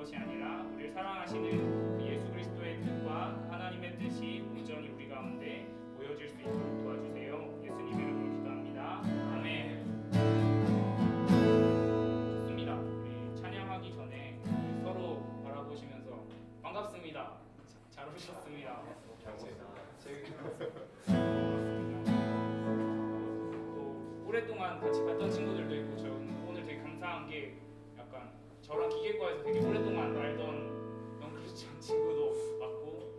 것이 아니라 우리를 사랑하시는 그 예수 그리스도의 뜻과 하나님의 뜻이 온전히 우리 가운데 보여질 수 있도록 도와주세요. 예수님 이름으로 기도합니다. 아멘. 좋습니다. 우리 찬양하기 전에 서로 바라보시면서 반갑습니다. 잘 오셨습니다. 또 오랫동안 같이 봤던 친구들도 있고 저는 오늘 되게 감사한 게 약간 저랑 기계과에서 되게 오랫동안 알던 크리스찬 친구도 왔고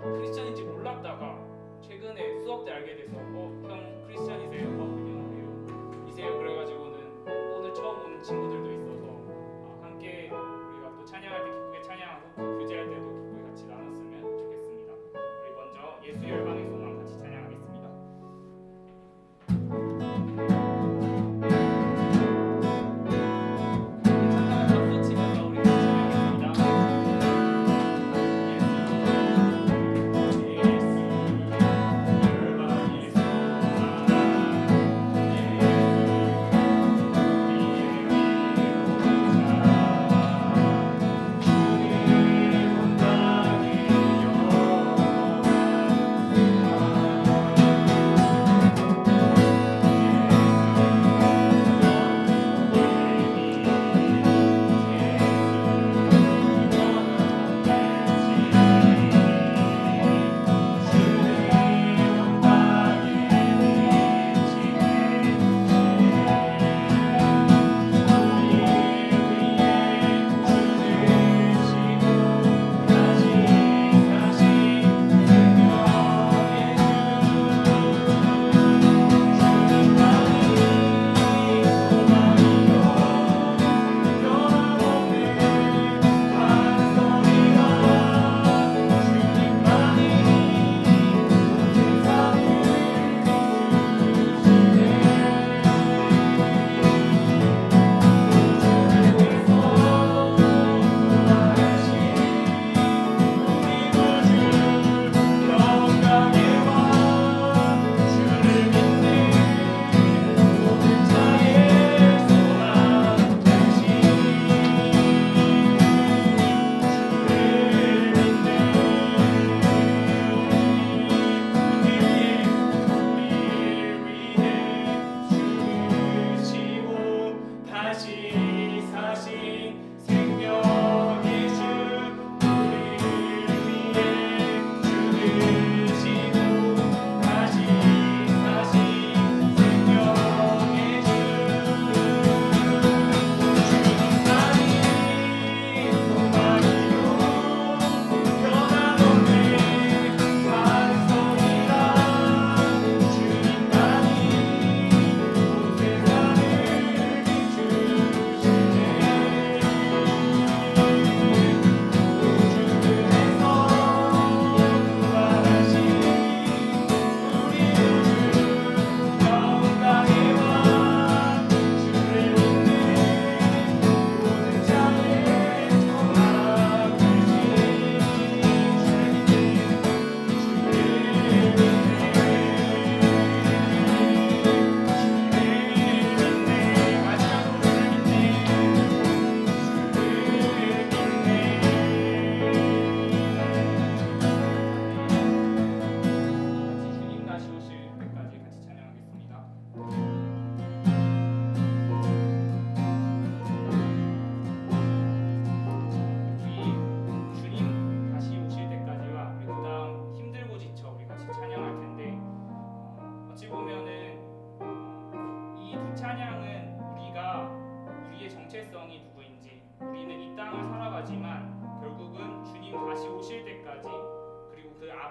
또 크리스찬인지 몰랐다가 최근에 수업 때 알게 돼서 형 크리스찬이세요? 안녕하세요. 이세요? 그래가지고는 오늘 처음 오는 친구들도 있어서 함께 우리가 또 찬양할 때 기쁘게 찬양하고 교제할 때도 기쁘게 같이 나눴으면 좋겠습니다. 우리 먼저 예수 열방의 소망 같이 찬양하겠습니다.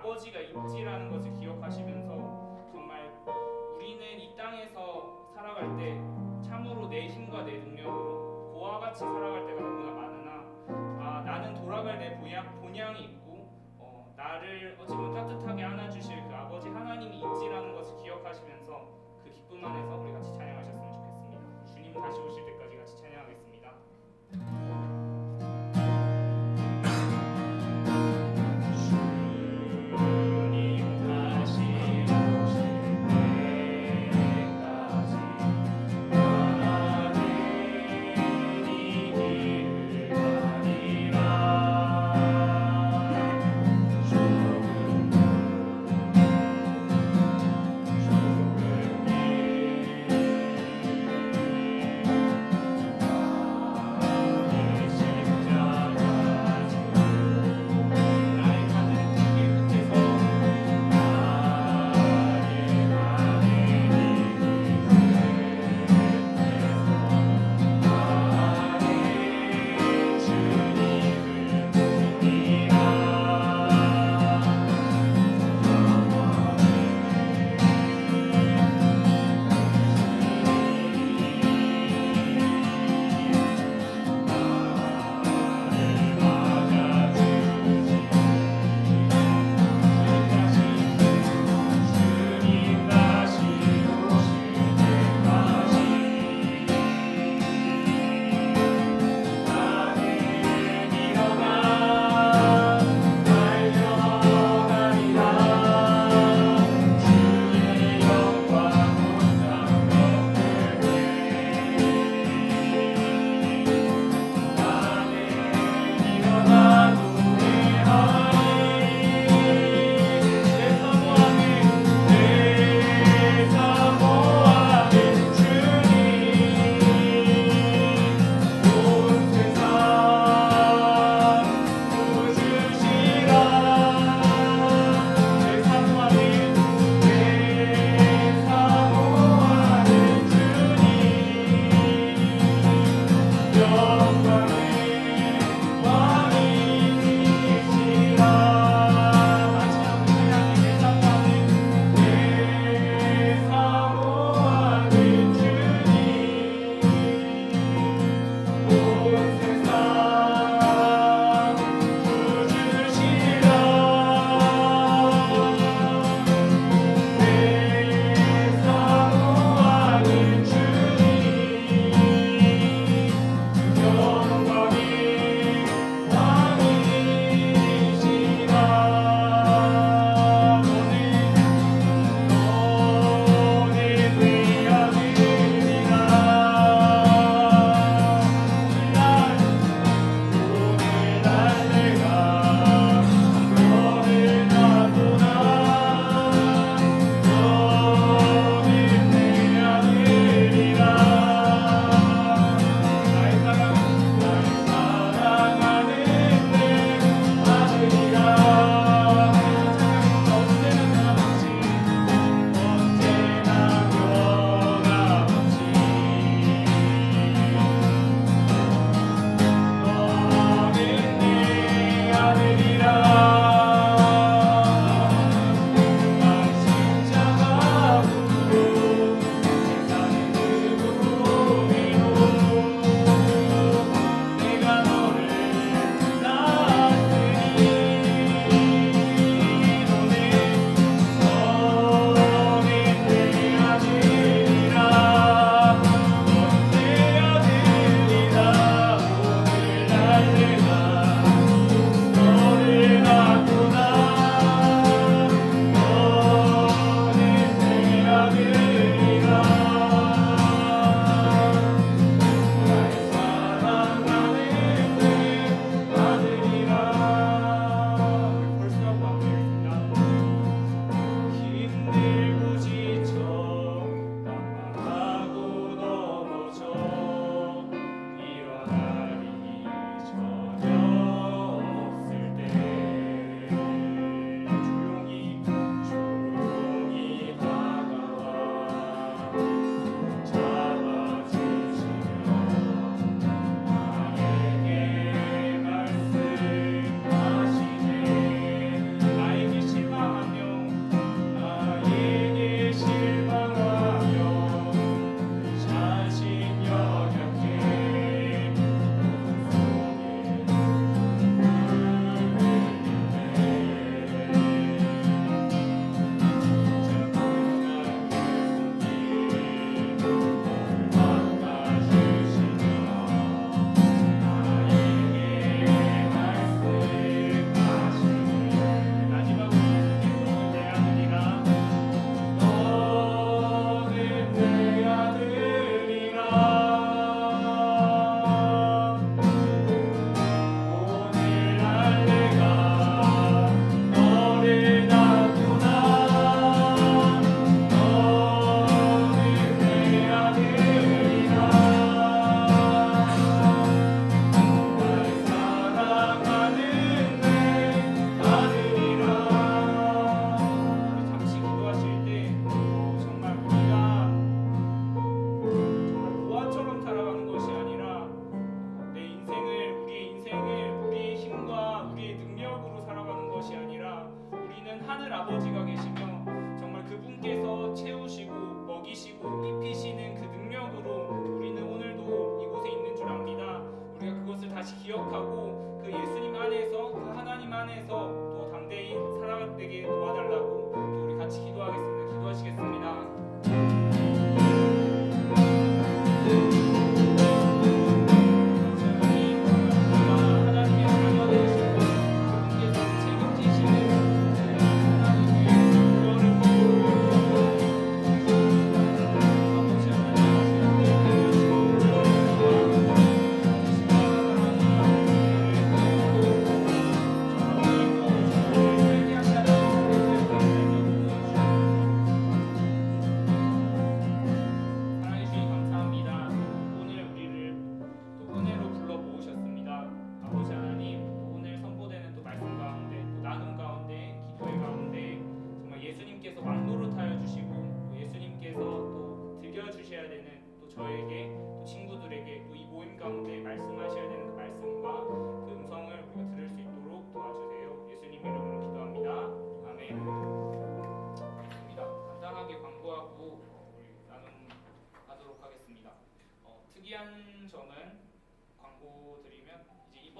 아버지가 있지라는 것을 기억하시면서 정말 우리는 이 땅에서 살아갈 때 참으로 내 힘과 내 능력으로 고와 같이 살아갈 때가 너무나 많으나 나는 돌아갈 내 본향이 있고 나를 어찌 보면 따뜻하게 안아주실 그 아버지 하나님이 있지라는 것을 기억하시면서 그 기쁨 안에서 우리 같이 찬양하셨으면 좋겠습니다. 주님 다시 오실 때까지 같이 찬양하겠습니다. 주님 다시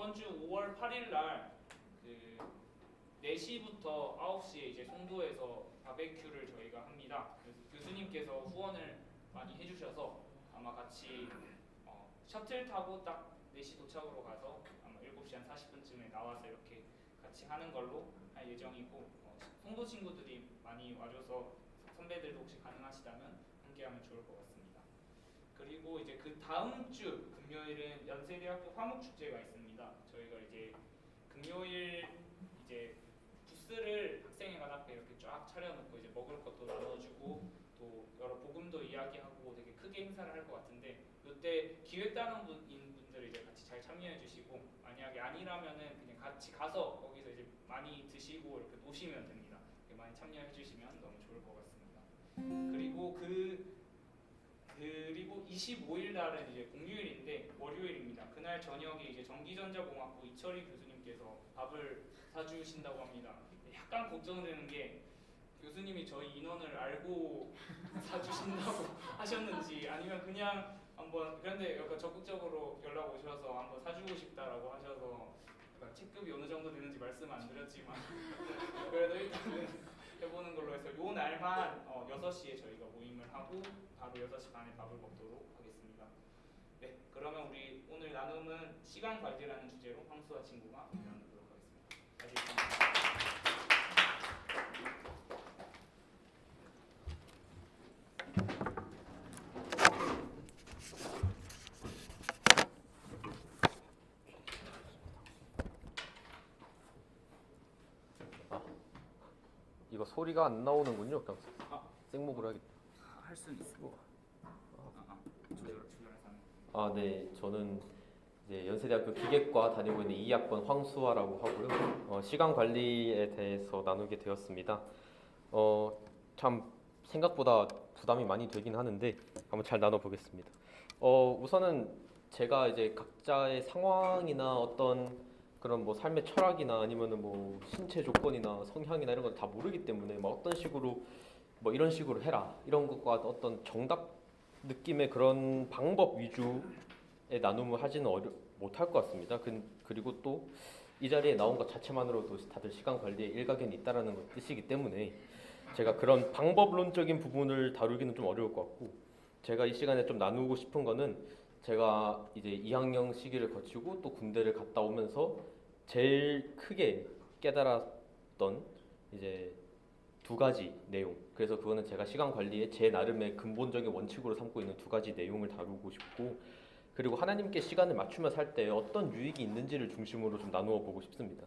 이번 주 5월 8일 날그 4시부터 9시에 이제 송도에서 바베큐를 저희가 합니다. 그래서 교수님께서 후원을 많이 해주셔서 아마 같이 셔틀 타고 딱 4시 도착으로 가서 아마 7시 한 40분쯤에 나와서 이렇게 같이 하는 걸로 할 예정이고 송도 친구들이 많이 와줘서 선배들도 혹시 가능하시다면 함께하면 좋을 것 같습니다. 그리고 이제 그 다음 주 금요일은 연세대학교 화목축제가 있습니다. 저희가 이제 금요일 이제 부스를 학생회관 앞에 이렇게 쫙 차려놓고 이제 먹을 것도 나눠주고 또 여러 복음도 이야기하고 되게 크게 행사를 할 것 같은데 이때 기획단원인 분들 이제 같이 잘 참여해 주시고 만약에 아니라면은 그냥 같이 가서 거기서 이제 많이 드시고 이렇게 노시면 됩니다. 많이 참여해 주시면 너무 좋을 것 같습니다. 그리고 25일 날은 이제 공휴일인데 월요일입니다. 그날 저녁에 이제 전기전자공학부 이철희 교수님께서 밥을 사주신다고 합니다. 약간 걱정되는 게 교수님이 저희 인원을 알고 사주신다고 하셨는지 아니면 그냥 한번 그런데 약간 적극적으로 연락 오셔서 한번 사주고 싶다라고 하셔서 약간 체급이 어느 정도 되는지 말씀 안 드렸지만 그래도 일단은 해보는 걸로 해서 요 날만 6시에 저희가 모임을 하고 바로 6시 반에 밥을 먹도록 하겠습니다. 네, 그러면 우리 오늘 나눔은 시간 관리라는 주제로 황수아 친구가 나누도록 하겠습니다. 이거 소리가 안 나오는군요. 그냥 생목으로 하겠다. 할 수는 있어. 네. 저는 이제 연세대학교 기계과 다니고 있는 2학번 황수아라고 하고요. 시간 관리에 대해서 나누게 되었습니다. 참 생각보다 부담이 많이 되긴 하는데 한번 잘 나눠보겠습니다. 우선은 제가 이제 각자의 상황이나 어떤 그런 뭐 삶의 철학이나 아니면은 뭐 신체 조건이나 성향이나 이런 걸 다 모르기 때문에 뭐 어떤 식으로 뭐 이런 식으로 해라 이런 것과 어떤 정답 느낌의 그런 방법 위주의 나눔을 하지는 못할 것 같습니다. 그리고 또 이 자리에 나온 것 자체만으로도 다들 시간 관리에 일가견이 있다라는 뜻이기 때문에 제가 그런 방법론적인 부분을 다루기는 좀 어려울 것 같고 제가 이 시간에 좀 나누고 싶은 거는 제가 이제 2학년 시기를 거치고 또 군대를 갔다 오면서 제일 크게 깨달았던 이제 2가지 내용. 그래서 그거는 제가 시간 관리의 제 나름의 근본적인 원칙으로 삼고 있는 2가지 내용을 다루고 싶고 그리고 하나님께 시간을 맞추며 살 때 어떤 유익이 있는지를 중심으로 좀 나누어 보고 싶습니다.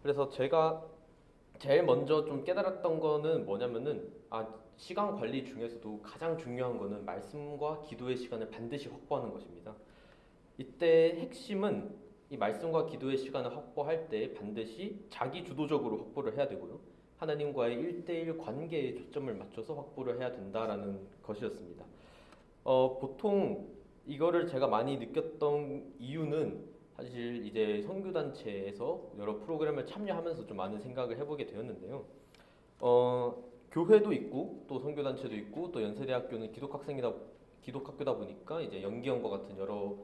그래서 제가 제일 먼저 좀 깨달았던 거는 뭐냐면은 시간 관리 중에서도 가장 중요한 거는 말씀과 기도의 시간을 반드시 확보하는 것입니다. 이때 핵심은 이 말씀과 기도의 시간을 확보할 때 반드시 자기 주도적으로 확보를 해야 되고요. 하나님과의 1대1 관계에 초점을 맞춰서 확보를 해야 된다라는 것이었습니다. 보통 이거를 제가 많이 느꼈던 이유는 사실 이제 선교단체에서 여러 프로그램을 참여하면서 좀 많은 생각을 해보게 되었는데요. 교회도 있고 또 선교단체도 있고 또 연세대학교는 기독학교다 보니까 이제 연기원과 같은 여러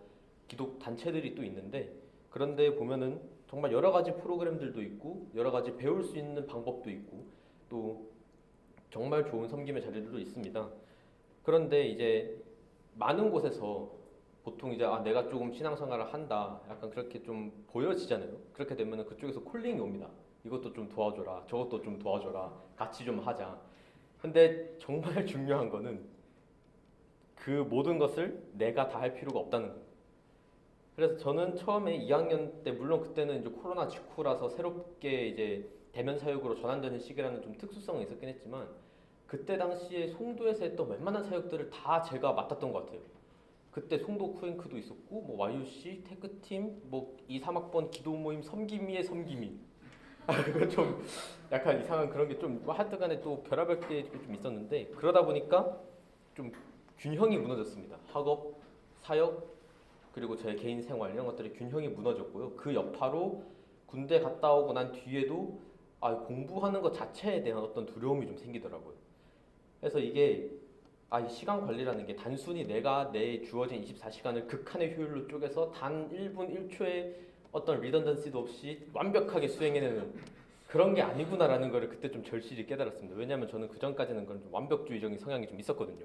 기독 단체들이 또 있는데 그런데 보면은 정말 여러 가지 프로그램들도 있고 여러 가지 배울 수 있는 방법도 있고 또 정말 좋은 섬김의 자리들도 있습니다. 그런데 이제 많은 곳에서 보통 이제 내가 조금 신앙생활을 한다 약간 그렇게 좀 보여지잖아요. 그렇게 되면은 그쪽에서 콜링이 옵니다. 이것도 좀 도와줘라 저것도 좀 도와줘라 같이 좀 하자. 근데 정말 중요한 거는 그 모든 것을 내가 다 할 필요가 없다는 거예요. 그래서 저는 처음에 2학년 때 물론 그때는 이제 코로나 직후라서 새롭게 이제 대면 사역으로 전환되는 시기라는 좀 특수성은 있었긴 했지만 그때 당시에 송도에서 했던 웬만한 사역들을 다 제가 맡았던 것 같아요. 그때 송도 쿠앤크도 있었고 뭐 YUC 태그팀 뭐 2, 3학번 기도 모임 섬김이의 섬김이 그건 좀 약간 이상한 그런 게 좀 하여튼간에 또 별의별 게 좀 있었는데 그러다 보니까 좀 균형이 무너졌습니다. 학업, 사역 그리고 제 개인 생활 이런 것들의 균형이 무너졌고요. 그 여파로 군대 갔다 오고 난 뒤에도 공부하는 것 자체에 대한 어떤 두려움이 좀 생기더라고요. 그래서 이게 이 시간 관리라는 게 단순히 내가 내 주어진 24시간을 극한의 효율로 쪼개서 단 1분 1초의 어떤 리던던시도 없이 완벽하게 수행해내는 그런 게 아니구나라는 거를 그때 좀 절실히 깨달았습니다. 왜냐하면 저는 그 전까지는 그런 좀 완벽주의적인 성향이 좀 있었거든요.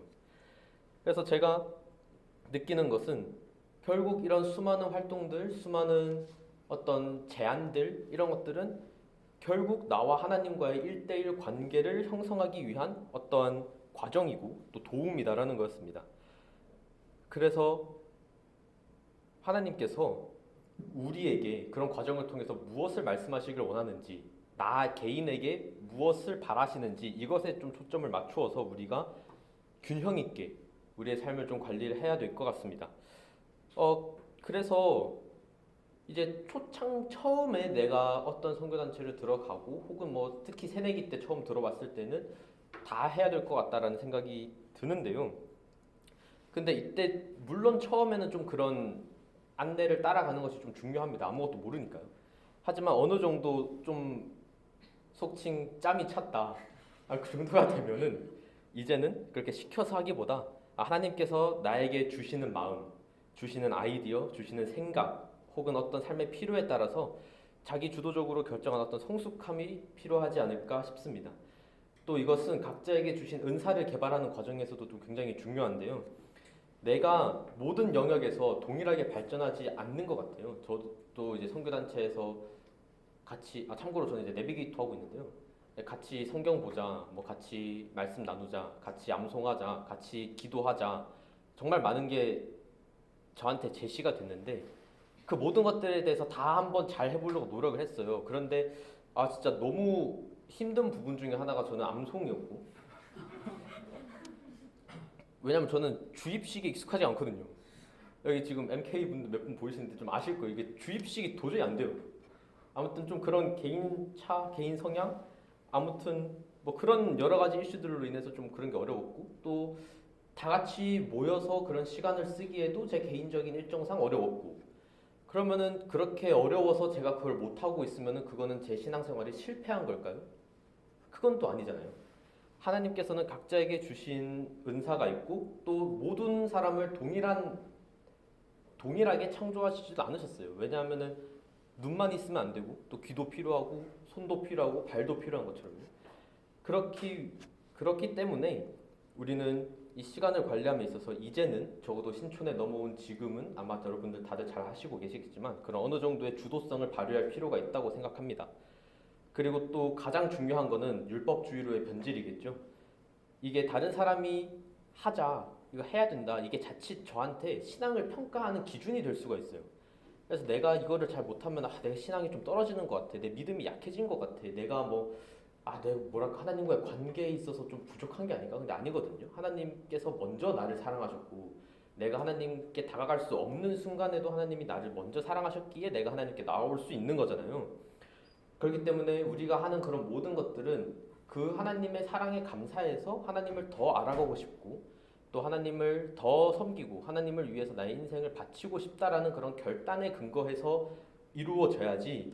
그래서 제가 느끼는 것은 결국 이런 수많은 활동들, 수많은 어떤 제안들 이런 것들은 결국 나와 하나님과의 1대1 관계를 형성하기 위한 어떠한 과정이고 또 도움이다라는 거였습니다. 그래서 하나님께서 우리에게 그런 과정을 통해서 무엇을 말씀하시길 원하는지, 나 개인에게 무엇을 바라시는지 이것에 좀 초점을 맞추어서 우리가 균형 있게 우리의 삶을 좀 관리를 해야 될 것 같습니다. 그래서 이제 초창 처음에 내가 어떤 선교단체를 들어가고 혹은 뭐 특히 새내기 때 처음 들어봤을 때는 다 해야 될 것 같다라는 생각이 드는데요. 근데 이때 물론 처음에는 좀 그런 안내를 따라가는 것이 좀 중요합니다. 아무것도 모르니까요. 하지만 어느 정도 좀 속칭 짬이 찼다. 그 정도가 되면은 이제는 그렇게 시켜서 하기보다 하나님께서 나에게 주시는 마음, 주시는 아이디어, 주시는 생각 혹은 어떤 삶의 필요에 따라서 자기 주도적으로 결정한 어떤 성숙함이 필요하지 않을까 싶습니다. 또 이것은 각자에게 주신 은사를 개발하는 과정에서도 좀 굉장히 중요한데요. 내가 모든 영역에서 동일하게 발전하지 않는 것 같아요. 저도 이제 선교단체에서 같이 참고로 저는 이제 내비게이터 하고 있는데요. 같이 성경 보자, 뭐 같이 말씀 나누자, 같이 암송하자, 같이 기도하자. 정말 많은 게 저한테 제시가 됐는데 그 모든 것들에 대해서 다 한번 잘 해보려고 노력을 했어요. 그런데 진짜 너무 힘든 부분 중에 하나가 저는 암송이었고, 왜냐면 저는 주입식에 익숙하지 않거든요. 여기 지금 MK 분들 몇 분 보이시는데 좀 아실 거예요. 이게 주입식이 도저히 안 돼요. 아무튼 좀 그런 개인차, 개인 성향, 아무튼 뭐 그런 여러 가지 이슈들로 인해서 좀 그런 게 어려웠고, 또 다 같이 모여서 그런 시간을 쓰기에도 제 개인적인 일정상 어려웠고, 그러면은 그렇게 어려워서 제가 그걸 못 하고 있으면은 그거는 제 신앙생활이 실패한 걸까요? 그건 또 아니잖아요. 하나님께서는 각자에게 주신 은사가 있고 또 모든 사람을 동일하게 창조하시지도 않으셨어요. 왜냐하면은 눈만 있으면 안 되고 또 귀도 필요하고 손도 필요하고 발도 필요한 것처럼요. 그렇기 때문에 우리는 이 시간을 관리함에 있어서 이제는 적어도 신촌에 넘어온 지금은 아마 여러분들 다들 잘 하시고 계시겠지만 그런 어느 정도의 주도성을 발휘할 필요가 있다고 생각합니다. 그리고 또 가장 중요한 거는 율법주의로의 변질이겠죠. 이게 다른 사람이 하자, 이거 해야 된다, 이게 자칫 저한테 신앙을 평가하는 기준이 될 수가 있어요. 그래서 내가 이거를 잘 못하면 내 신앙이 좀 떨어지는 것 같아, 내 믿음이 약해진 것 같아, 내가 내가 뭐랄까 하나님과의 관계에 있어서 좀 부족한 게 아닌가? 근데 아니거든요. 하나님께서 먼저 나를 사랑하셨고 내가 하나님께 다가갈 수 없는 순간에도 하나님이 나를 먼저 사랑하셨기에 내가 하나님께 나올 수 있는 거잖아요. 그렇기 때문에 우리가 하는 그런 모든 것들은 그 하나님의 사랑에 감사해서 하나님을 더 알아가고 싶고 또 하나님을 더 섬기고 하나님을 위해서 나의 인생을 바치고 싶다라는 그런 결단에 근거해서 이루어져야지,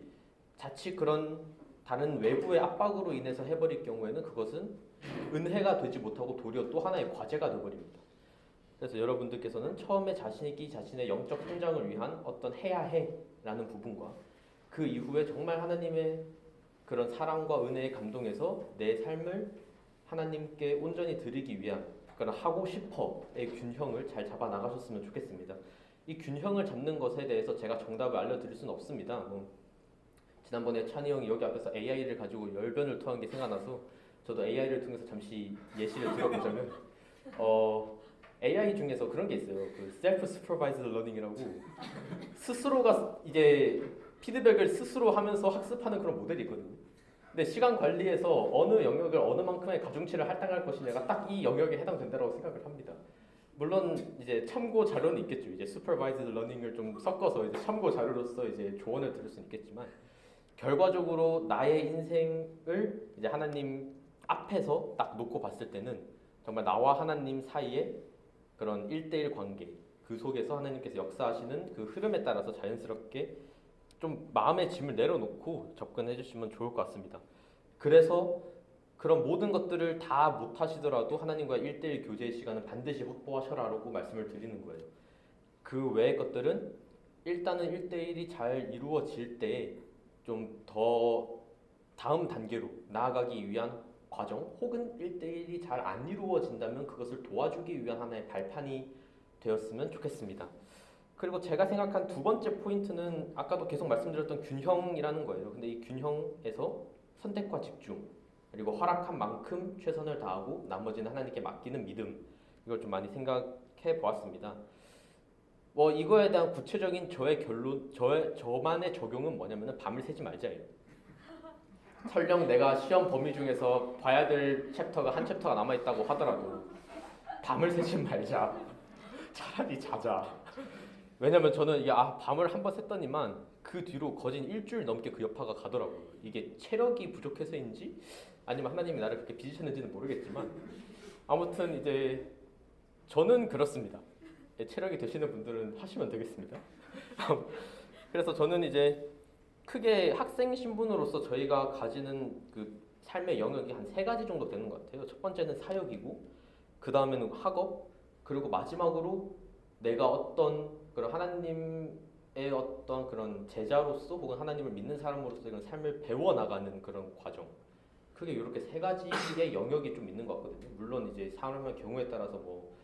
자칫 그런 다른 외부의 압박으로 인해서 해버릴 경우에는 그것은 은혜가 되지 못하고 도리어 또 하나의 과제가 되어버립니다. 그래서 여러분들께서는 처음에 자신이 자신의 영적 성장을 위한 어떤 해야 해라는 부분과 그 이후에 정말 하나님의 그런 사랑과 은혜에 감동해서 내 삶을 하나님께 온전히 드리기 위한 그런 하고 싶어의 균형을 잘 잡아 나가셨으면 좋겠습니다. 이 균형을 잡는 것에 대해서 제가 정답을 알려드릴 수는 없습니다. 지난번에 찬이 형이 여기 앞에서 AI를 가지고 열변을 토한 게 생각나서 저도 AI를 통해서 잠시 예시를 들어보자면 AI 중에서 그런 게 있어요. 그 Self Supervised Learning이라고 스스로가 이제 피드백을 스스로 하면서 학습하는 그런 모델이 있거든요. 근데 시간 관리에서 어느 영역을 어느 만큼의 가중치를 할당할 것이냐가 딱 이 영역에 해당된다고 생각을 합니다. 물론 이제 참고 자료는 있겠죠. 이제 Supervised Learning을 좀 섞어서 이제 참고 자료로서 이제 조언을 드릴 수는 있겠지만 결과적으로 나의 인생을 이제 하나님 앞에서 딱 놓고 봤을 때는 정말 나와 하나님 사이에 그런 1대1 관계, 그 속에서 하나님께서 역사하시는 그 흐름에 따라서 자연스럽게 좀 마음의 짐을 내려놓고 접근해 주시면 좋을 것 같습니다. 그래서 그런 모든 것들을 다 못하시더라도 하나님과의 1대1 교제의 시간은 반드시 확보하셔라라고 말씀을 드리는 거예요. 그 외의 것들은 일단은 1대1이 잘 이루어질 때 좀 더 다음 단계로 나아가기 위한 과정 혹은 1대1이 잘 안 이루어진다면 그것을 도와주기 위한 하나의 발판이 되었으면 좋겠습니다. 그리고 제가 생각한 두 번째 포인트는 아까도 계속 말씀드렸던 균형이라는 거예요. 근데 이 균형에서 선택과 집중 그리고 허락한 만큼 최선을 다하고 나머지는 하나님께 맡기는 믿음 이걸 좀 많이 생각해 보았습니다. 뭐 이거에 대한 구체적인 저의 결론, 저만의 적용은 뭐냐면은 밤을 새지 말자예요. 설령 내가 시험 범위 중에서 봐야 될 챕터가 한 챕터가 남아 있다고 하더라도 밤을 새지 말자. 차라리 자자. 왜냐면 저는 이게 밤을 한번 샜더니만 그 뒤로 거진 일주일 넘게 그 여파가 가더라고요. 이게 체력이 부족해서인지 아니면 하나님이 나를 그렇게 빚으셨는지는 모르겠지만 아무튼 이제 저는 그렇습니다. 체력이 되시는 분들은 하시면 되겠습니다. 그래서 저는 이제 크게 학생 신분으로서 저희가 가지는 그 삶의 영역이 한 세 가지 정도 되는 것 같아요. 첫 번째는 사역이고, 그 다음에는 학업, 그리고 마지막으로 내가 어떤 그런 하나님의 어떤 그런 제자로서 혹은 하나님을 믿는 사람으로서 이런 삶을 배워나가는 그런 과정. 크게 이렇게 세 가지의 영역이 좀 있는 것 같거든요. 물론 이제 사람의 경우에 따라서 뭐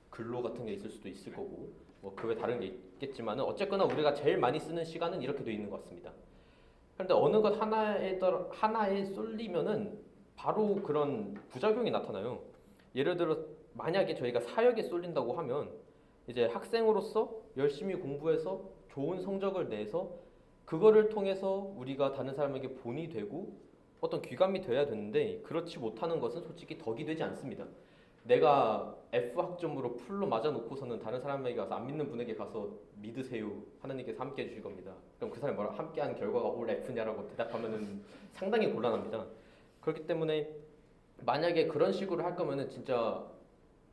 근로 같은 게 있을 수도 있을 거고 뭐 그 외 다른 게 있겠지만은 어쨌거나 우리가 제일 많이 쓰는 시간은 이렇게 돼 있는 것 같습니다. 그런데 어느 것 하나에 쏠리면은 바로 그런 부작용이 나타나요. 예를 들어 만약에 저희가 사역에 쏠린다고 하면 이제 학생으로서 열심히 공부해서 좋은 성적을 내서 그거를 통해서 우리가 다른 사람에게 본이 되고 어떤 귀감이 돼야 되는데 그렇지 못하는 것은 솔직히 덕이 되지 않습니다. 내가 F 학점으로 풀로 맞아놓고서는 다른 사람에게 가서 안 믿는 분에게 가서 믿으세요. 하나님께서 함께 해주실 겁니다. 그럼 그 사람이 뭐라 함께한 결과가 올 F냐라고 대답하면은 상당히 곤란합니다. 그렇기 때문에 만약에 그런 식으로 할 거면은 진짜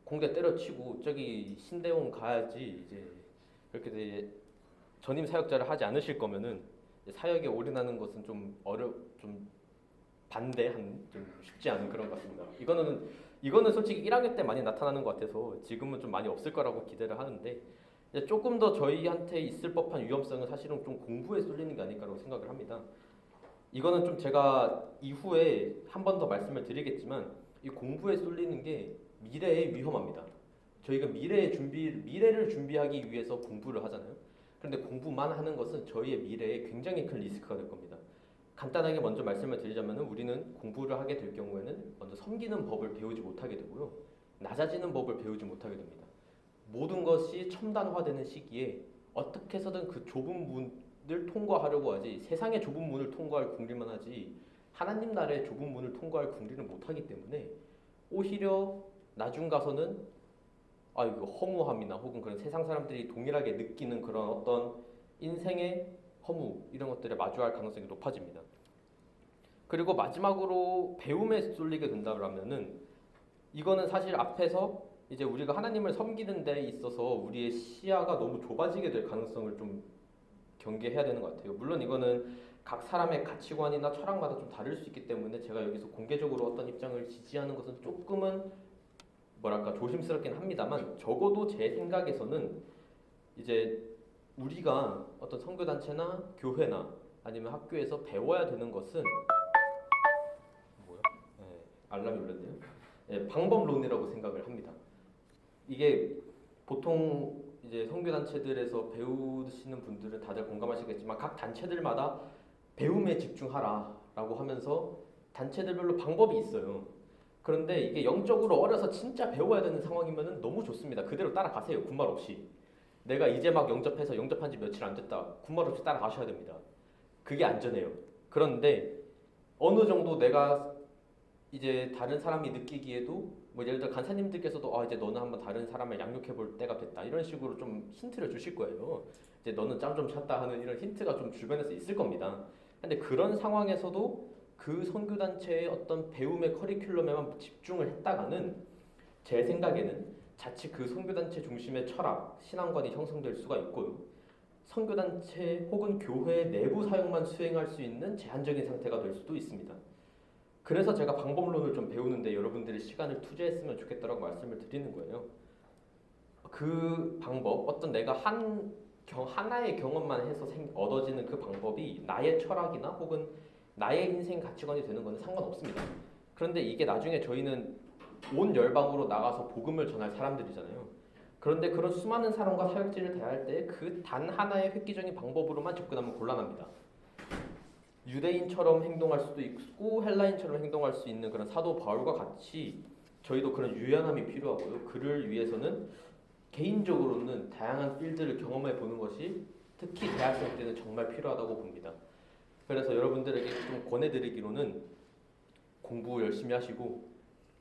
공대 때려치고 저기 신대원 가야지 이제 그렇게 이제 전임 사역자를 하지 않으실 거면은 사역에 올인하는 것은 좀 반대한 좀 쉽지 않은 그런 것 같습니다. 이거는 솔직히 1학년 때 많이 나타나는 것 같아서 지금은 좀 많이 없을 거라고 기대를 하는데 이제 조금 더 저희한테 있을 법한 위험성은 사실은 좀 공부에 쏠리는 게 아닐까라고 생각을 합니다. 이거는 좀 제가 이후에 한 번 더 말씀을 드리겠지만 이 공부에 쏠리는 게 미래에 위험합니다. 저희가 미래를 준비하기 위해서 공부를 하잖아요. 그런데 공부만 하는 것은 저희의 미래에 굉장히 큰 리스크가 될 겁니다. 간단하게 먼저 말씀을 드리자면 우리는 공부를 하게 될 경우에는 먼저 섬기는 법을 배우지 못하게 되고요. 낮아지는 법을 배우지 못하게 됩니다. 모든 것이 첨단화되는 시기에 어떻게 해서든 그 좁은 문을 통과하려고 하지 세상의 좁은 문을 통과할 궁리만 하지 하나님 나라의 좁은 문을 통과할 궁리를 못하기 때문에 오히려 나중 가서는 이거 허무함이나 혹은 그런 세상 사람들이 동일하게 느끼는 그런 어떤 인생의 허무 이런 것들에 마주할 가능성이 높아집니다. 그리고 마지막으로 배움에 쏠리게 된다면은 이거는 사실 앞에서 이제 우리가 하나님을 섬기는 데 있어서 우리의 시야가 너무 좁아지게 될 가능성을 좀 경계해야 되는 것 같아요. 물론 이거는 각 사람의 가치관이나 철학마다 좀 다를 수 있기 때문에 제가 여기서 공개적으로 어떤 입장을 지지하는 것은 조금은 뭐랄까 조심스럽긴 합니다만 적어도 제 생각에서는 이제 우리가 어떤 선교단체나 교회나 아니면 학교에서 배워야 되는 것은 알람이 울렸네요. 방법론이라고 생각을 합니다. 이게 보통 이제 선교단체들에서 배우시는 분들은 다들 공감하시겠지만 각 단체들마다 배움에 집중하라라고 하면서 단체들별로 방법이 있어요. 그런데 이게 영적으로 어려서 진짜 배워야 되는 상황이면 너무 좋습니다. 그대로 따라가세요. 군말 없이. 내가 이제 막 영접한 지 며칠 안 됐다. 군말 없이 따라가셔야 됩니다. 그게 안전해요. 그런데 어느 정도 내가 이제 다른 사람이 느끼기에도 뭐 예를 들어 간사님들께서도 이제 너는 한번 다른 사람을 양육해 볼 때가 됐다. 이런 식으로 좀 힌트를 주실 거예요. 이제 너는 짬 좀 찼다 하는 이런 힌트가 좀 주변에서 있을 겁니다. 근데 그런 상황에서도 그 선교단체의 어떤 배움의 커리큘럼에만 집중을 했다가는 제 생각에는 자칫 그 선교단체 중심의 철학, 신앙관이 형성될 수가 있고요. 선교단체 혹은 교회 내부 사역만 수행할 수 있는 제한적인 상태가 될 수도 있습니다. 그래서 제가 방법론을 좀 배우는데 여러분들이 시간을 투자했으면 좋겠다라고 말씀을 드리는 거예요. 그 방법, 어떤 내가 한 하나의 경험만 해서 얻어지는 그 방법이 나의 철학이나 혹은 나의 인생 가치관이 되는 것은 상관없습니다. 그런데 이게 나중에 저희는 온 열방으로 나가서 복음을 전할 사람들이잖아요. 그런데 그런 수많은 사람과 사역지를 대할 때 그 단 하나의 획기적인 방법으로만 접근하면 곤란합니다. 유대인처럼 행동할 수도 있고 헬라인처럼 행동할 수 있는 그런 사도 바울과 같이 저희도 그런 유연함이 필요하고요. 그를 위해서는 개인적으로는 다양한 필드를 경험해 보는 것이 특히 대학생 때는 정말 필요하다고 봅니다. 그래서 여러분들에게 좀 권해드리기로는 공부 열심히 하시고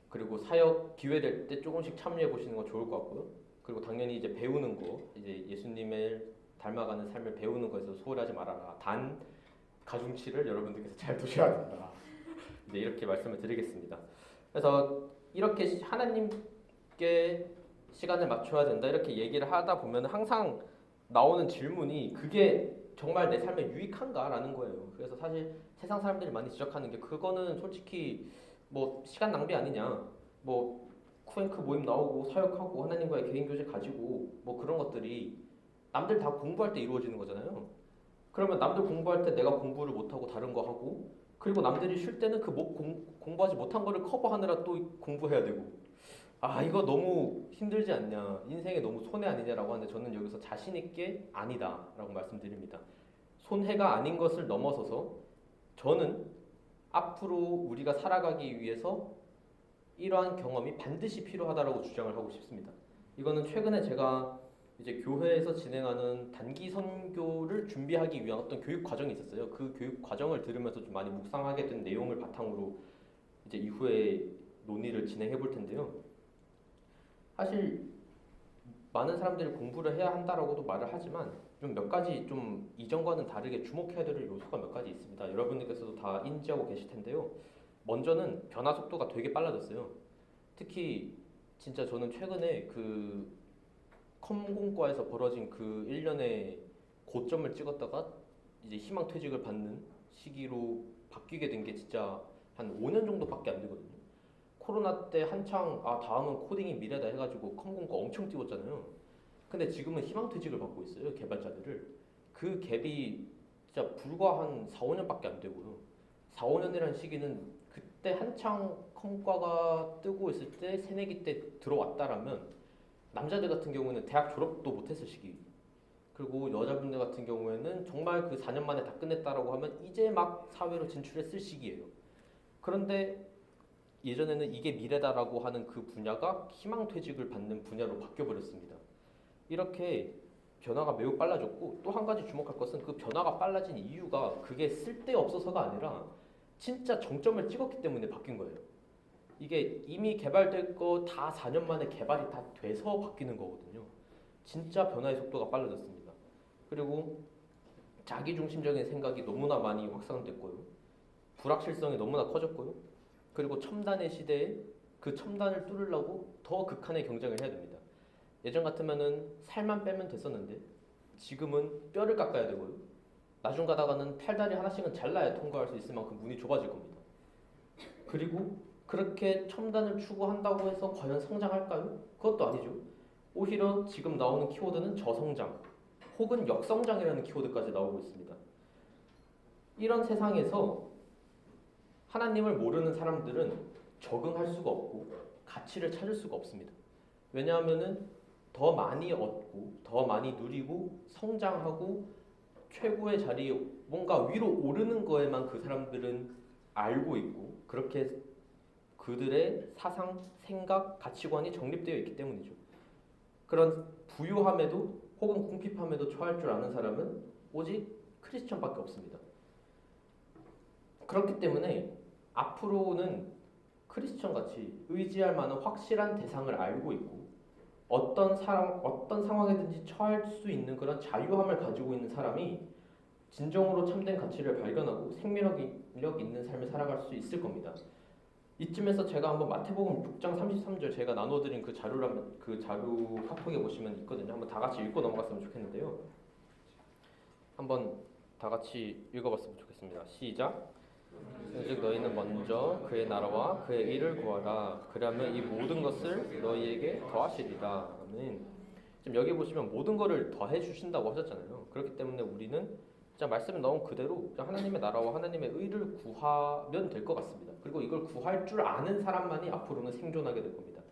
그리고 사역 기회 될 때 조금씩 참여해 보시는 건 좋을 것 같고요. 그리고 당연히 이제 배우는 거, 이제 예수님을 닮아가는 삶을 배우는 것에서 소홀하지 말아라. 단 가중치를 여러분들께서 잘 두셔야 된다. 이제 이렇게 말씀을 드리겠습니다. 그래서 이렇게 하나님께 시간을 맞춰야 된다 이렇게 얘기를 하다 보면 항상 나오는 질문이 그게 정말 내 삶에 유익한가라는 거예요. 그래서 사실 세상 사람들이 많이 지적하는 게 그거는 솔직히 뭐 시간 낭비 아니냐, 뭐 쿠앤크 모임 나오고 사역하고 하나님과의 개인 교제 가지고 뭐 그런 것들이 남들 다 공부할 때 이루어지는 거잖아요. 그러면 남들 공부할 때 내가 공부를 못하고 다른 거 하고 그리고 남들이 쉴 때는 그 공부하지 못한 거를 커버하느라 또 공부해야 되고 아 이거 너무 힘들지 않냐, 인생에 너무 손해 아니냐라고 하는데 저는 여기서 자신 있게 아니다라고 말씀드립니다. 손해가 아닌 것을 넘어서서 저는 앞으로 우리가 살아가기 위해서 이러한 경험이 반드시 필요하다라고 주장을 하고 싶습니다. 이거는 최근에 제가 이제 교회에서 진행하는 단기 선교를 준비하기 위한 어떤 교육 과정이 있었어요. 그 교육 과정을 들으면서 좀 많이 묵상하게 된 내용을 바탕으로 이제 이후에 논의를 진행해 볼 텐데요. 사실 많은 사람들이 공부를 해야 한다라고도 말을 하지만 좀 몇 가지 좀 이전과는 다르게 주목해야 될 요소가 몇 가지 있습니다. 여러분들께서도 다 인지하고 계실 텐데요. 먼저는 변화 속도가 되게 빨라졌어요. 특히 진짜 저는 최근에 그 컴공과에서 벌어진 그 1년의 고점을 찍었다가 이제 희망퇴직을 받는 시기로 바뀌게 된 게 진짜 한 5년 정도밖에 안 되거든요. 코로나 때 한창 다음은 코딩이 미래다 해가지고 컴공과 엄청 띄웠잖아요. 근데 지금은 희망퇴직을 받고 있어요, 개발자들을. 그 갭이 진짜 불과 한 4, 5년밖에 안 되고요. 4, 5년이라는 시기는 그때 한창 컴과가 뜨고 있을 때 새내기 때 들어왔다라면 남자들 같은 경우는 대학 졸업도 못했을 시기, 그리고 여자분들 같은 경우에는 정말 그 4년 만에 다 끝냈다라고 하면 이제 막 사회로 진출했을 시기예요. 그런데 예전에는 이게 미래다라고 하는 그 분야가 희망퇴직을 받는 분야로 바뀌어버렸습니다. 이렇게 변화가 매우 빨라졌고 또 한 가지 주목할 것은 그 변화가 빨라진 이유가 그게 쓸데없어서가 아니라 진짜 정점을 찍었기 때문에 바뀐 거예요. 이게 이미 개발될 거 다 4년 만에 개발이 다 돼서 바뀌는 거거든요. 진짜 변화의 속도가 빨라졌습니다. 그리고 자기중심적인 생각이 너무나 많이 확산됐고요. 불확실성이 너무나 커졌고요. 그리고 첨단의 시대에 그 첨단을 뚫으려고 더 극한의 경쟁을 해야 됩니다. 예전 같으면은 살만 빼면 됐었는데 지금은 뼈를 깎아야 되고요. 나중 가다가는 팔다리 하나씩은 잘라야 통과할 수 있을 만큼 문이 좁아질 겁니다. 그리고 그렇게 첨단을 추구한다고 해서 과연 성장할까요? 그것도 아니죠. 오히려 지금 나오는 키워드는 저성장 혹은 역성장이라는 키워드까지 나오고 있습니다. 이런 세상에서 하나님을 모르는 사람들은 적응할 수가 없고 가치를 찾을 수가 없습니다. 왜냐하면은 더 많이 얻고 더 많이 누리고 성장하고 최고의 자리에 뭔가 위로 오르는 거에만 그 사람들은 알고 있고 그렇게 그들의 사상, 생각, 가치관이 정립되어 있기 때문이죠. 그런 부유함에도 혹은 궁핍함에도 처할 줄 아는 사람은 오직 크리스천밖에 없습니다. 그렇기 때문에 앞으로는 크리스천같이 의지할 만한 확실한 대상을 알고 있고 어떤 상황에든지 처할 수 있는 그런 자유함을 가지고 있는 사람이 진정으로 참된 가치를 발견하고 생명력 있는 삶을 살아갈 수 있을 겁니다. 이쯤에서 제가 한번 마태복음 6장 33절 제가 나눠드린 그 자료 카톡에 보시면 있거든요. 한번 다 같이 읽고 넘어갔으면 좋겠는데요. 한번 다 같이 읽어봤으면 좋겠습니다. 시작. 즉 너희는 먼저 그의 나라와 그의 일을 구하라. 그러면 이 모든 것을 너희에게 더하시리라. 아멘. 지금 여기 보시면 모든 거를 더해 주신다고 하셨잖아요. 그렇기 때문에 우리는 진짜 말씀에 나온 그대로 그냥 하나님의 나라와 하나님의 의를 구하면 될 것 같습니다. 그리고 이걸 구할 줄 아는 사람만이 앞으로는 생존하게 될 겁니다.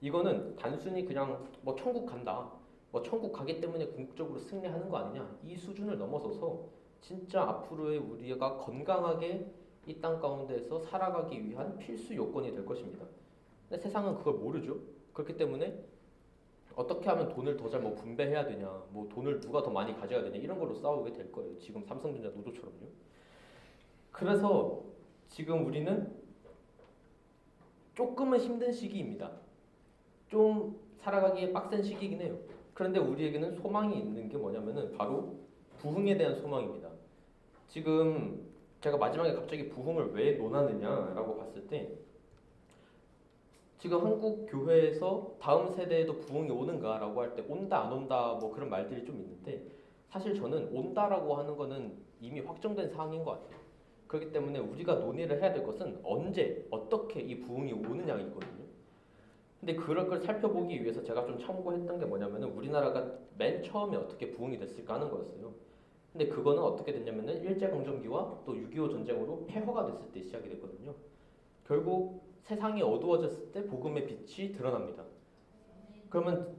이거는 단순히 그냥 뭐 천국 간다, 뭐 천국 가기 때문에 궁극적으로 승리하는 거 아니냐, 이 수준을 넘어서서 진짜 앞으로의 우리가 건강하게 이 땅 가운데에서 살아가기 위한 필수 요건이 될 것입니다. 근데 세상은 그걸 모르죠. 그렇기 때문에 어떻게 하면 돈을 더 잘 뭐 분배해야 되냐, 뭐 돈을 누가 더 많이 가져야 되냐, 이런 걸로 싸우게 될 거예요. 지금 삼성전자 노조처럼요. 그래서 지금 우리는 조금은 힘든 시기입니다. 좀 살아가기에 빡센 시기이긴 해요. 그런데 우리에게는 소망이 있는 게 뭐냐면은 바로 부흥에 대한 소망입니다. 지금 제가 마지막에 갑자기 부흥을 왜 논하느냐라고 봤을 때 지금 한국 교회에서 다음 세대에도 부흥이 오는가라고 할 때 온다 안 온다 뭐 그런 말들이 좀 있는데 사실 저는 온다라고 하는 거는 이미 확정된 사항인 것 같아요. 그렇기 때문에 우리가 논의를 해야 될 것은 언제 어떻게 이 부흥이 오느냐이거든요. 근데 그럴 걸 살펴보기 위해서 제가 좀 참고했던 게 뭐냐면은 우리나라가 맨 처음에 어떻게 부흥이 됐을까 하는 거였어요. 근데 그거는 어떻게 됐냐면은 일제강점기와 또 6.25 전쟁으로 폐허가 됐을 때 시작이 됐거든요. 결국 세상이 어두워졌을 때 복음의 빛이 드러납니다. 그러면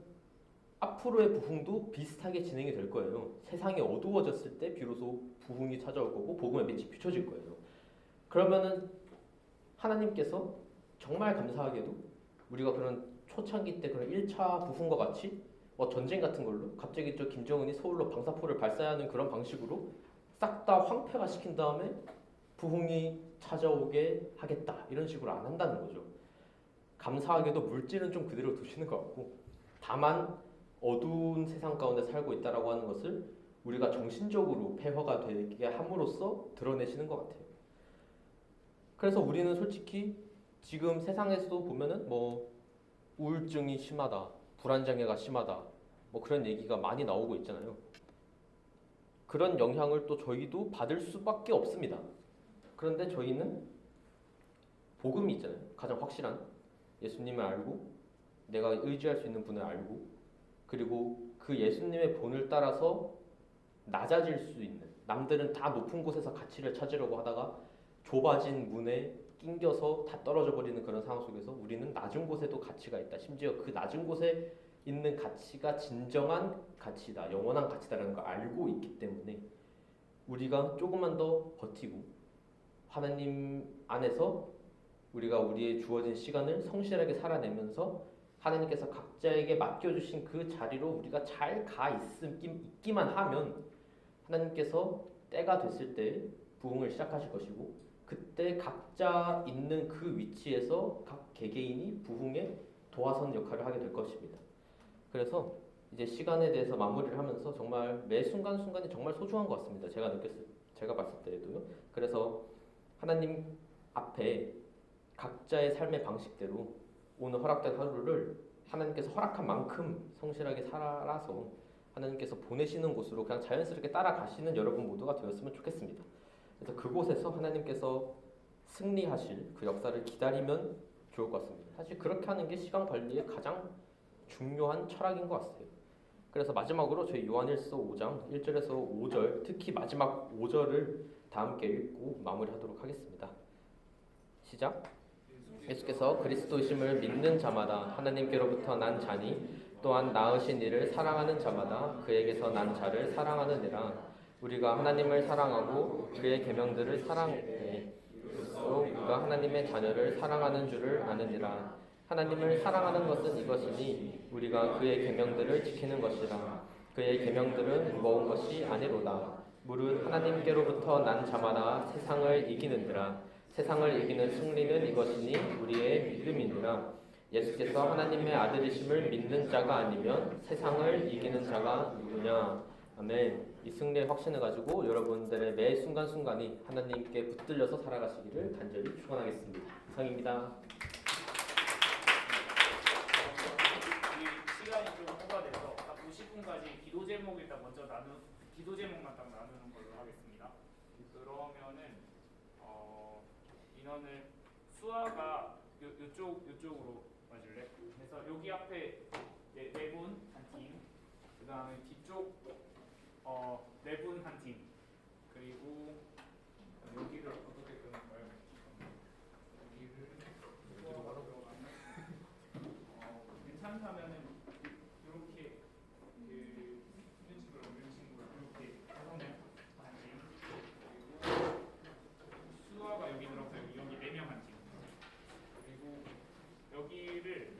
앞으로의 부흥도 비슷하게 진행이 될 거예요. 세상이 어두워졌을 때 비로소 부흥이 찾아올 거고 복음의 빛이 비춰질 거예요. 그러면은 하나님께서 정말 감사하게도 우리가 그런 초창기 때 그런 1차 부흥과 같이 뭐 전쟁 같은 걸로 갑자기 저 김정은이 서울로 방사포를 발사하는 그런 방식으로 싹 다 황폐화 시킨 다음에 부흥이 찾아오게 하겠다 이런 식으로 안 한다는 거죠. 감사하게도 물질은 좀 그대로 두시는 것 같고 다만 어두운 세상 가운데 살고 있다라고 하는 것을 우리가 정신적으로 폐허가 되게 함으로써 드러내시는 것 같아요. 그래서 우리는 솔직히 지금 세상에서도 보면은 뭐 우울증이 심하다, 불안장애가 심하다, 뭐 그런 얘기가 많이 나오고 있잖아요. 그런 영향을 또 저희도 받을 수밖에 없습니다. 그런데 저희는 복음이 있잖아요. 가장 확실한 예수님을 알고 내가 의지할 수 있는 분을 알고 그리고 그 예수님의 본을 따라서 낮아질 수 있는 남들은 다 높은 곳에서 가치를 찾으려고 하다가 좁아진 문에 낑겨서 다 떨어져 버리는 그런 상황 속에서 우리는 낮은 곳에도 가치가 있다. 심지어 그 낮은 곳에 있는 가치가 진정한 가치다. 영원한 가치다라는 걸 알고 있기 때문에 우리가 조금만 더 버티고 하나님 안에서 우리가 우리의 주어진 시간을 성실하게 살아내면서 하나님께서 각자에게 맡겨주신 그 자리로 우리가 잘 가 있기만 하면 하나님께서 때가 됐을 때 부흥을 시작하실 것이고 그때 각자 있는 그 위치에서 각 개개인이 부흥의 도화선 역할을 하게 될 것입니다. 그래서 이제 시간에 대해서 마무리를 하면서 정말 매 순간순간이 정말 소중한 것 같습니다. 제가 봤을 때에도요. 그래서 하나님 앞에 각자의 삶의 방식대로 오늘 허락된 하루를 하나님께서 허락한 만큼 성실하게 살아서 하나님께서 보내시는 곳으로 그냥 자연스럽게 따라가시는 여러분 모두가 되었으면 좋겠습니다. 그래서 그곳에서 하나님께서 승리하실 그 역사를 기다리면 좋을 것 같습니다. 사실 그렇게 하는 게 시간 관리의 가장 중요한 철학인 것 같아요. 그래서 마지막으로 저희 요한일서 5장 1절에서 5절 특히 마지막 5절을 다 함께 읽고 마무리하도록 하겠습니다. 시작. 예수께서 그리스도이심을 믿는 자마다 하나님께로부터 난 자니 또한 낳으신 이를 사랑하는 자마다 그에게서 난 자를 사랑하느니라. 우리가 하나님을 사랑하고 그의 계명들을 사랑해 또 우리가 하나님의 자녀를 사랑하는 줄을 아느니라. 하나님을 사랑하는 것은 이것이니 우리가 그의 계명들을 지키는 것이라. 그의 계명들은 무거운 것이 아니로다. 무릇 하나님께로부터 난 자마다 세상을 이기는지라. 세상을 이기는 승리는 이것이니 우리의 믿음이니라. 예수께서 하나님의 아들이심을 믿는 자가 아니면 세상을 이기는 자가 누구냐. 아멘. 이 승리의 확신을 가지고 여러분들의 매 순간순간이 하나님께 붙들려서 살아가시기를 간절히 축원하겠습니다. 이상입니다. 이 시간이 좀 오버돼서 딱 90분까지 기도 제목 일단 먼저 기도 제목만 딱 나누는 걸로 하겠습니다. 그러면은 인원을 수아가 요쪽으로 와줄래? 그래서 여기 앞에 네 분 한 팀. 그다음에 뒤쪽 네 분 한 팀. 그리고 여기를 어떻게 끊을까요? 여기를 괜찮다면은 이렇게 있는 친구랑 없는 친구를 이렇게 해서는 한 팀. 그리고 수아가 여기 들어서 여기 4명 한 팀. 그리고 여기를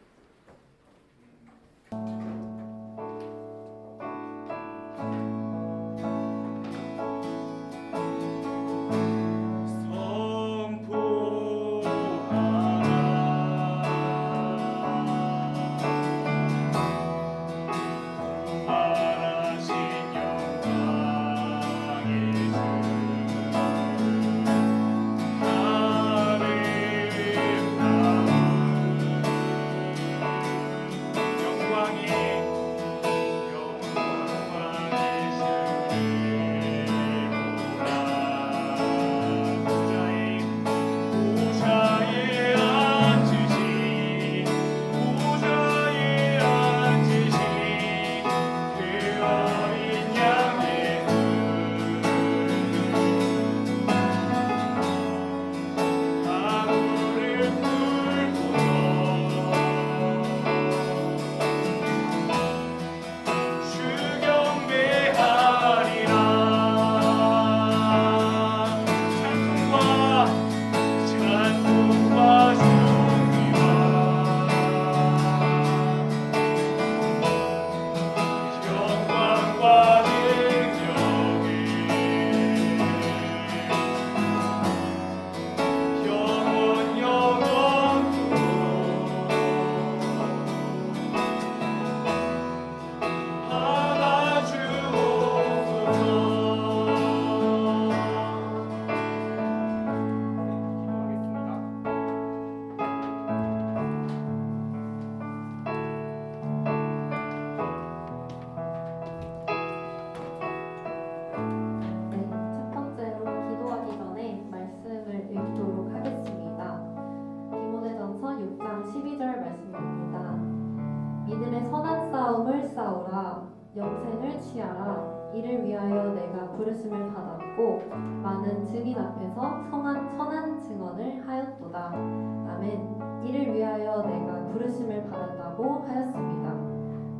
영생을 취하라. 이를 위하여 내가 부르심을 받았고 많은 증인 앞에서 선한 증언을 하였도다. 아멘. 이를 위하여 내가 부르심을 받았다고 하였습니다.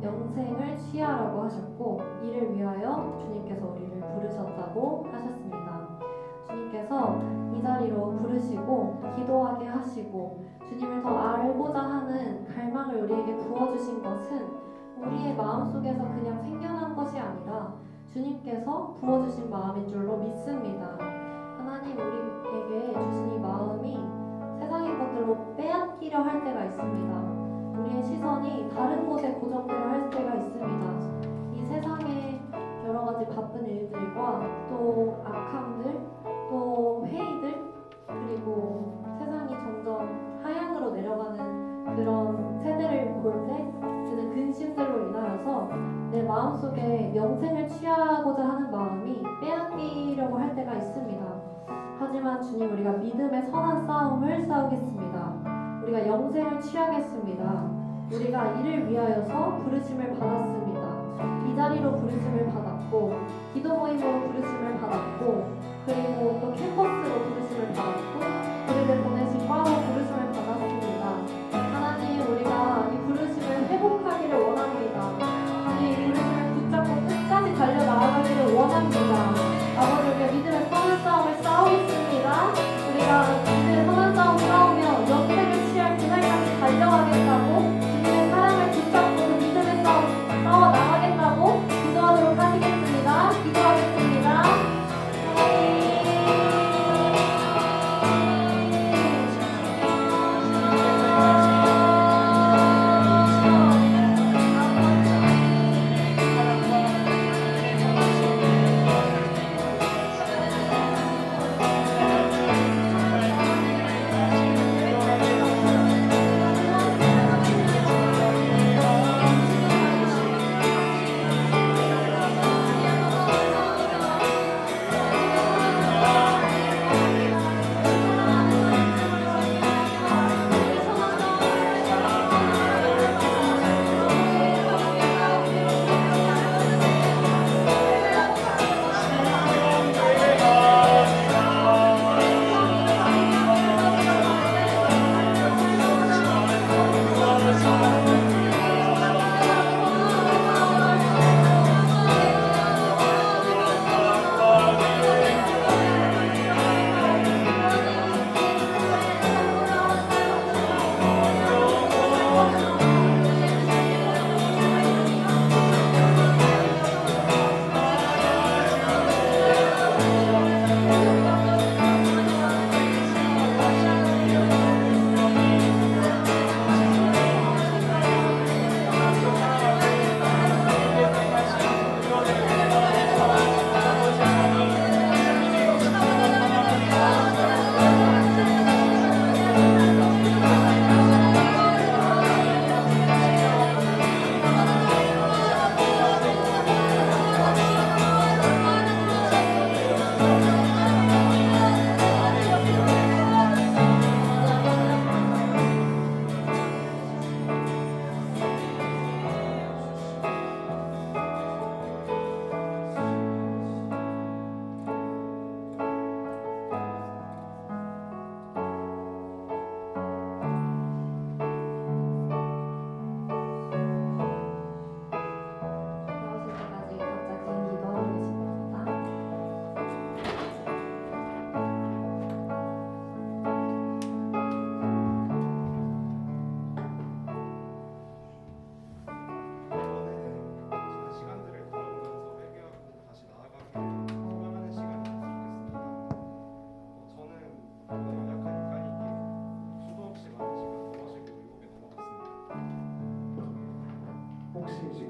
영생을 취하라고 하셨고 이를 위하여 주님께서 우리를 부르셨다고 하셨습니다. 주님께서 이 자리로 부르시고 기도하게 하시고 주님을 더 알고자 하는 갈망을 우리에게 부어주신 것은 우리의 마음속에서 그냥 생겨난 것이 아니라 주님께서 부어주신 마음인 줄로 믿습니다. 하나님 우리에게 주신 이 마음이 세상의 것들로 빼앗기려 할 때가 있습니다. 우리의 시선이 다른 곳에 고정되려 할 때가 있습니다. 이 세상의 여러 가지 바쁜 일들과 또 악함들, 또 회의들, 그리고 세상이 점점 하향으로 내려가는 그런 세대를 볼 때 드는 근심들로 인하여서 내 마음속에 영생을 취하고자 하는 마음이 빼앗기려고 할 때가 있습니다. 하지만 주님, 우리가 믿음의 선한 싸움을 싸우겠습니다. 우리가 영생을 취하겠습니다. 우리가 이를 위하여서 부르심을 받았습니다. 이 자리로 부르심을 받았고 기도 모임으로 부르심을 받았고 그리고 또 캠퍼스로 부르심을 받았고 우리를 보내신 과로 부르심을 받았습니다. 하나님, 우리가 이 부르심을 회복하기를 원합니다. 주님, 이 부르심을 붙잡고 끝까지 달려나가기를 원합니다. 아버지, 우리가 믿음의 선한 싸움을 싸우겠습니다. 우리가 믿음의 선한 싸움 싸우며 영생을 취할 그날까지 달려가겠다고 주님의 사랑을 붙잡고 그 믿음의 싸움 싸워 나가겠다고 기도하도록 하시겠습니다. 기도하겠습니다. 하나님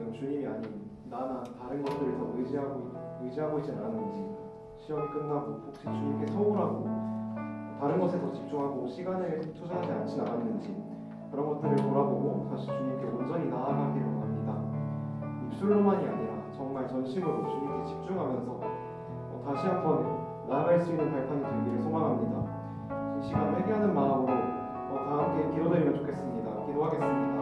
저는 주님이 아닌 나나 다른 것들을 더 의지하고 있지는 않은지, 시험이 끝나고 혹시 주님께 서운하고 다른 것에 더 집중하고 시간을 투자하지 않지는 않았는지, 그런 것들을 돌아보고 다시 주님께 온전히 나아가기를 원합니다. 입술로만이 아니라 정말 전심으로 주님께 집중하면서 다시 한번 나아갈 수 있는 발판이 되기를 소망합니다. 이 시간 회개하는 마음으로 다 함께 기도드리면 좋겠습니다. 기도하겠습니다.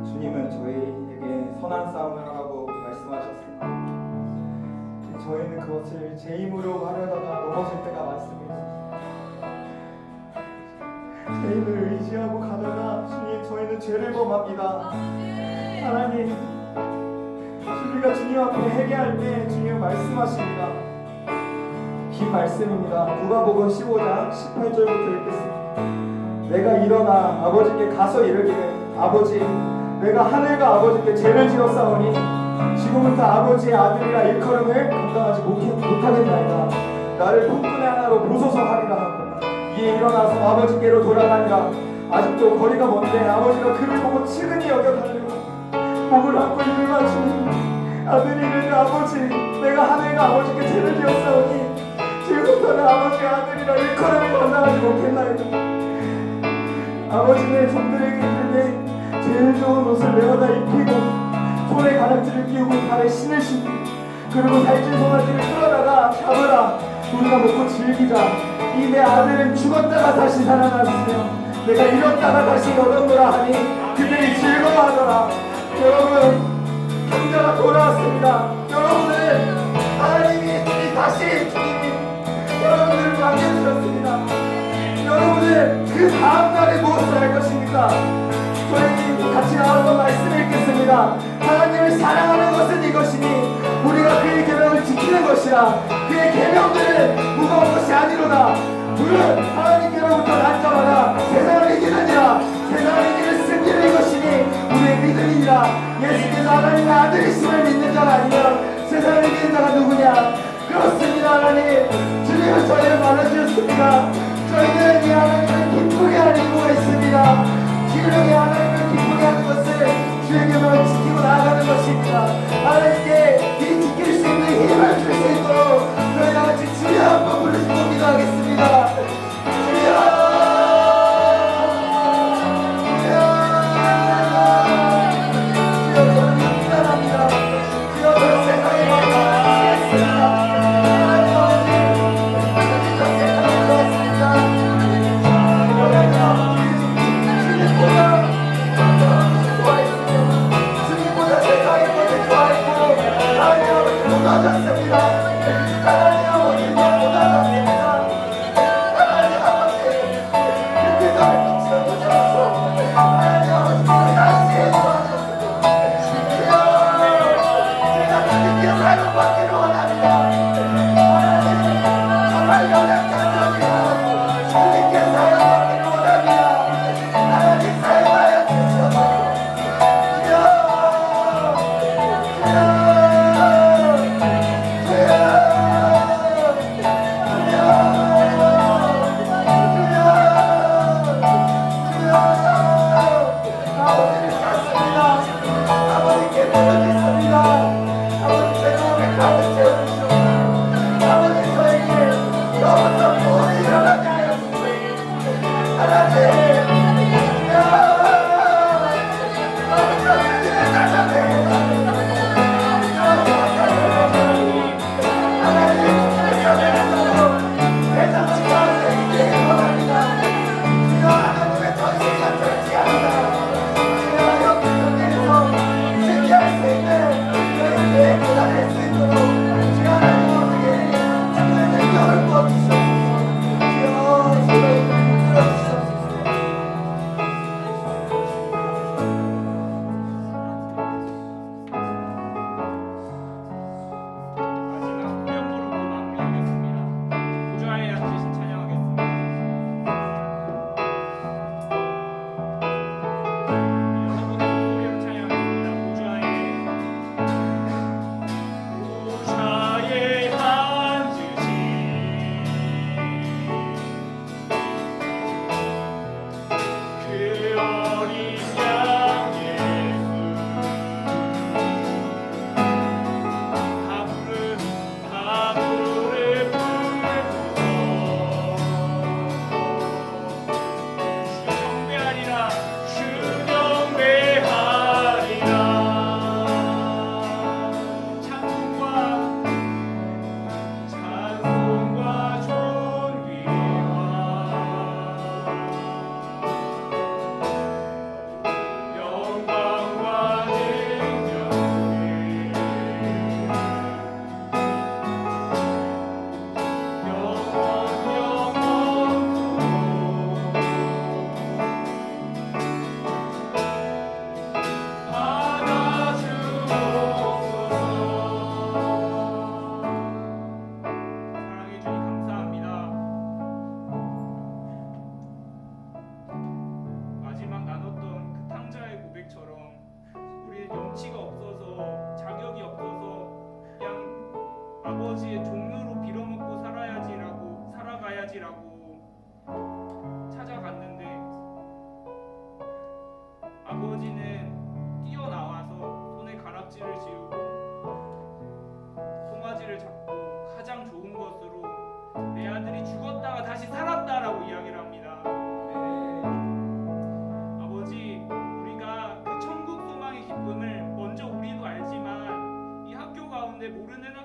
주님은 저희에게 선한 싸움을 하라고 말씀하셨습니다. 저희는 그것을 제 힘으로 하려다가 넘어질 때가 많습니다. 제 힘을 의지하고 가다가 주님, 저희는 죄를 범합니다. 하나님, 우리가 주님 앞에 회개할 때 주님 말씀하십니다. 긴 말씀입니다. 누가복음 15장 18절부터 읽겠습니다. 내가 일어나 아버지께 가서 이르기를, 아버지, 내가 하늘과 아버지께 죄를 지었사오니 지금부터 아버지의 아들이라 일컬음을 감당하지 못하겠나이다. 나를 폭군의 하나로 보소서 하리라 하고, 이에 일어나서 아버지께로 돌아가니라. 아직도 거리가 먼데 아버지가 그를 보고 측은히 여겨달라고 몸을 안고 입을 맞추니, 아들이 이르되, 아버지, 내가 하늘과 아버지께 죄를 지었사오니 지금부터는 아버지의 아들이라 일컬음을 감당하지 못겠나이다. 아버지는 종들에게 이르되, 제일 좋은 옷을 내어다 입히고 손에 가락지를 끼우고 발에 신을 신고 그리고 살찐 소나기를 끌어다가 잡으라. 우리가 먹고 즐기자. 이 내 아들은 죽었다가 다시 살아났으며 내가 잃었다가 다시 얻었노라 하니 그들이 즐거워하더라. 여러분, 형제가 돌아왔습니다. 여러분은 하나님이 다시 주님이 여러분들을 만나주셨습니다. 여러분은 그 다음날에 무엇을 할 것입니까? 저희 같이 나왔던 말씀을 읽겠습니다. 하나님을 사랑하는 것은 이것이니 우리가 그의 계명을 지키는 것이라. 그의 계명들은 무거운 것이 아니로다. 물은 하나님께로부터 난 자마다 세상을 이기느니라. 세상을 이기는 승리는 이것이니 우리의 믿음이니라. 예수께서 하나님의 아들이심을 믿는 자가 아니면 세상을 이기는 자가 누구냐? 그렇습니다. 하나님, 주님은 저희를 만나주셨습니다. 저희는 이 하나님을 기쁘게 할 이유가 있습니다. 기름이 하나님을 기쁘게 하는 것을 주의 계명을 지키고 나아가는 것입니다. 하나님께 이 지킬 수 있는 힘을 줄 수 있도록 저희 다같이 주여 한번 부르시고 기도하겠습니다. 주여,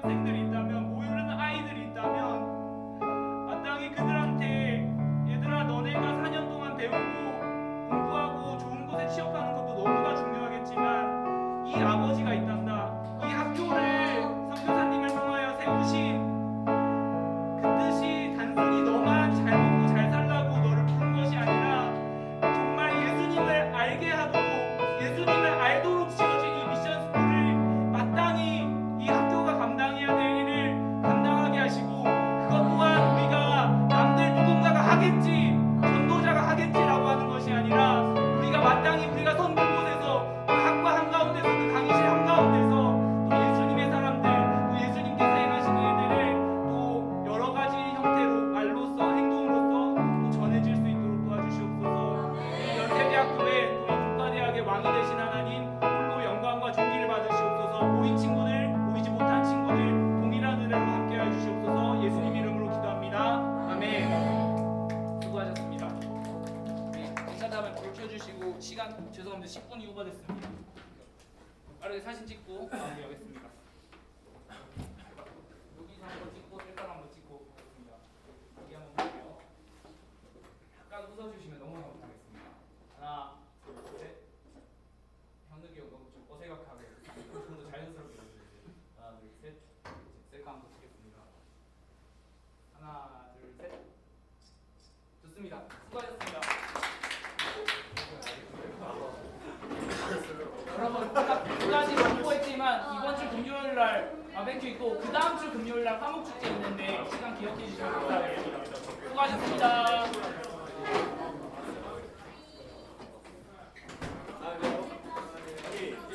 학생들이 있다면, 모르는 아이들이 있다면 마땅히 그들한테 얘들아 너네가 4년 동안 배우고 공부하고 좋은 곳에 취업하는 것도 너무나 중요하겠지만 이 아버지가 있단다. 이 학교를 선교사님을 통하여 세우신 그 뜻이 단순히 너만 잘 먹고 잘 살라고 너를 부른 것이 아니라 정말 예수님을 알게 하도록 예수님을 알도록 지어진 이 미션 스쿨을 마땅히 이 학교가 감당해야 될 일을 감당하게 하시고 그것 또한 우리가 남들 누군가가 하겠지 전도자가 하겠지라고 하는 것이 아니라 우리가 마땅히 우리가 선 그곳에서 그 학과 한가운데서 그 강의실 한가운데서 또 예수님의 사람들 또 예수님께서 행하시는 일들을 또 여러 가지 형태로 말로써 행동으로써 또 전해질 수 있도록 도와주시옵소서. 이 연세대학교에 또 이 국가대학의 왕이 되신 하나님 홀로 영광과 존귀를 받으시옵소서. 모인 친구들 모이지 못한 친구들 동일한 은혜로 함께하여 주시옵소서. 예수님 이름으로 기도합니다. 아멘. 수고하셨습니다. 네, 인사담을 불 켜주시고 시간 죄송합니다. 10분이 오버됐습니다. 빠르게 사진 찍고 마무리하겠습니다. 여기서 한번 찍고 셀카 한번 찍고 가겠습니다. 여기 한번 볼게요. 약간 웃어주시면 너무 감사하겠습니다. 하나, 둘, 셋. 현욱이 형 너무 좀 어색하게 좀 더 자연스럽게 해주세요. 하나, 둘, 셋. 셀카 한번 찍겠습니다. 하나, 둘, 셋. 좋습니다. 수고하셨습니다. 여러분 두 가지 공부했지만 이번 주 금요일 날 바베큐 있고 그 다음 주 금요일 날 화목축제 있는데 시간 기억해 주시면 감사하겠습니다. 수고하셨습니다.